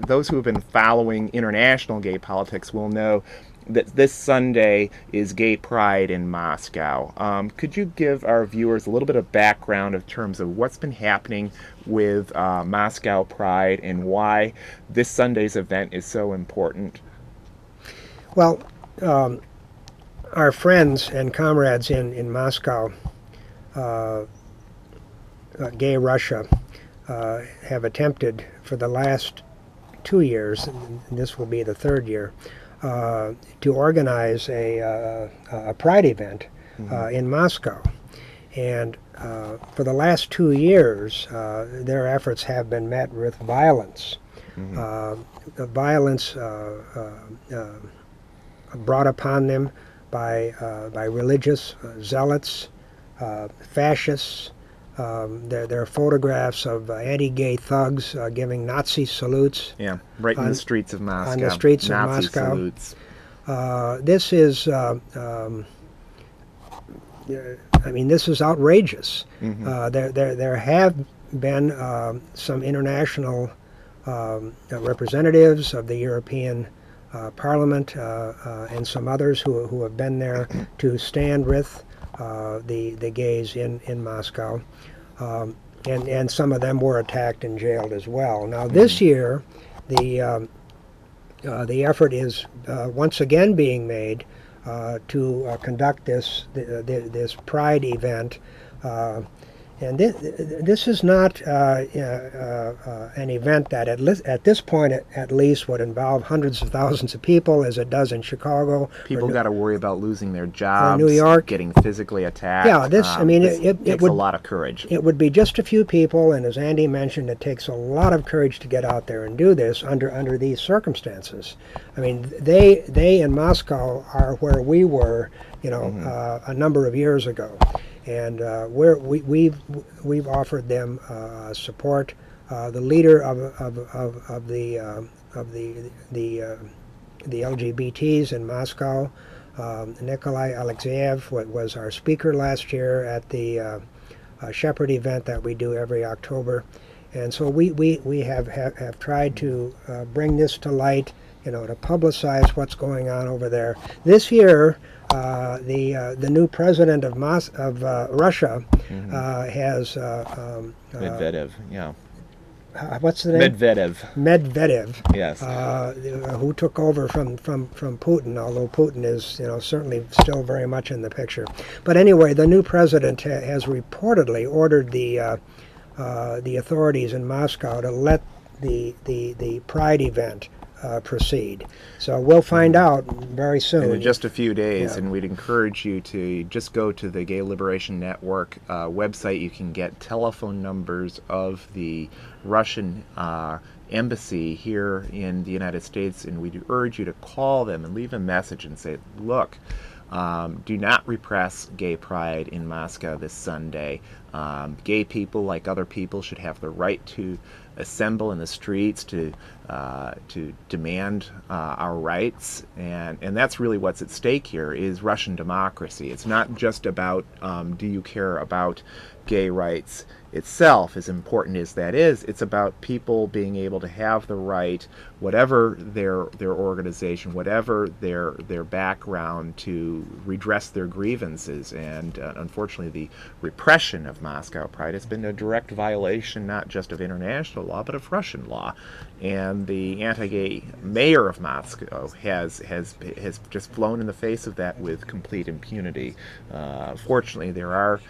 Those who have been following international gay politics will know that this Sunday is Gay Pride in Moscow. Could you give our viewers a little bit of background in terms of what's been happening with Moscow Pride and why this Sunday's event is so important? Well, our friends and comrades in Moscow, Gay Russia, have attempted for the last 2 years, and this will be the third year, to organize a pride event in Moscow. And for the last 2 years, their efforts have been met with violence. Violence brought upon them by religious zealots, fascists. There are photographs of anti-gay thugs giving Nazi salutes. Yeah, right in the streets of Moscow. On the streets Nazi of Moscow. Salutes. This is, this is outrageous. There have been some international representatives of the European Parliament and some others who have been there to stand with the gays in Moscow, and some of them were attacked and jailed as well. Now this year, the effort is once again being made to conduct this Pride event. And this is not an event that at this point at least would involve hundreds of thousands of people as it does in Chicago. People got to worry about losing their jobs, New York, getting physically attacked. Yeah, it takes would, a lot of courage. It would be just a few people, and as Andy mentioned, it takes a lot of courage to get out there and do this under these circumstances. I mean, they in Moscow are where we were, a number of years ago. And we've offered them support. The leader of the LGBTs in Moscow, Nikolai Alexeyev, was our speaker last year at the Shepherd event that we do every October. And so we have tried to bring this to light, to publicize what's going on over there. This year, the new president of Russia has Medvedev, yeah. What's the name? Medvedev. Yes. Who took over from Putin, although Putin is certainly still very much in the picture. But anyway, the new president has reportedly ordered the authorities in Moscow to let the Pride event proceed. So we'll find out very soon. In just a few days, Yeah. And we'd encourage you to just go to the Gay Liberation Network website. You can get telephone numbers of the Russian embassy here in the United States, and we do urge you to call them and leave a message and say, look, do not repress gay pride in Moscow this Sunday. Gay people, like other people, should have the right to assemble in the streets to demand our rights, and that's really what's at stake here is Russian democracy. It's not just about do you care about gay rights itself, as important as that is. It's about people being able to have the right, whatever their organization, whatever their background, to redress their grievances. And unfortunately, the repression of Moscow Pride has been a direct violation not just of international law but of Russian law. And the anti-gay mayor of Moscow has just flown in the face of that with complete impunity. Fortunately, there are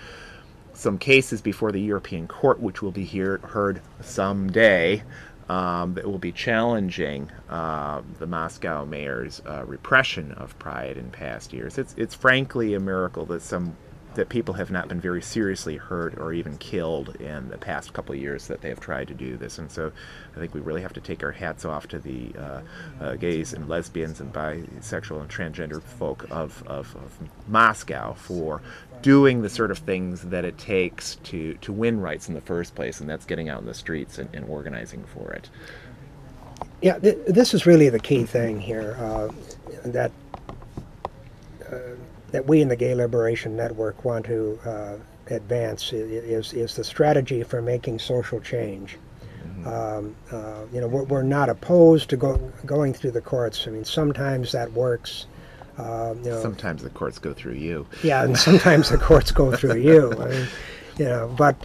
some cases before the European Court, which will be heard someday, that will be challenging the Moscow mayor's repression of pride in past years. It's frankly a miracle that people have not been very seriously hurt or even killed in the past couple of years that they have tried to do this. And so I think we really have to take our hats off to the gays and lesbians and bisexual and transgender folk of Moscow for doing the sort of things that it takes to win rights in the first place, and that's getting out in the streets and organizing for it. Yeah, this is really the key thing here, that we in the Gay Liberation Network want to advance is the strategy for making social change. We're not opposed to going through the courts. I mean, sometimes that works. Sometimes the courts go through you. Yeah, and sometimes the courts go through you. I mean, but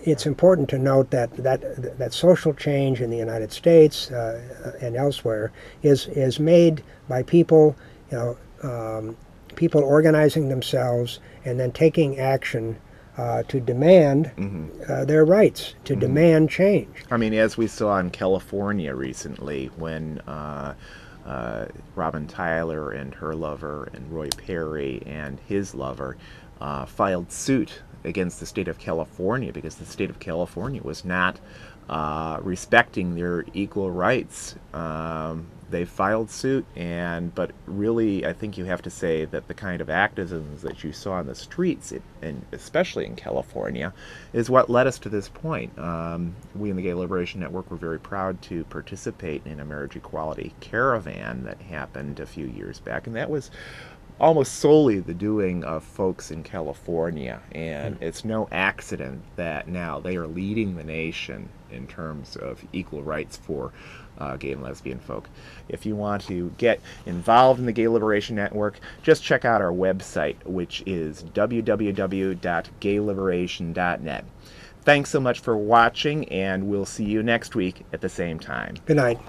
it's important to note that social change in the United States and elsewhere is made by people, people organizing themselves and then taking action to demand their rights, to demand change. I mean, as we saw in California recently, when Robin Tyler and her lover and Roy Perry and his lover filed suit against the state of California because the state of California was not respecting their equal rights. They filed suit, but really I think you have to say that the kind of activism that you saw in the streets, and especially in California, is what led us to this point. We in the Gay Liberation Network were very proud to participate in a marriage equality caravan that happened a few years back, and that was almost solely the doing of folks in California, and it's no accident that now they are leading the nation in terms of equal rights for gay and lesbian folk. If you want to get involved in the Gay Liberation Network, just check out our website, which is www.gayliberation.net. Thanks so much for watching, and we'll see you next week at the same time. Good night.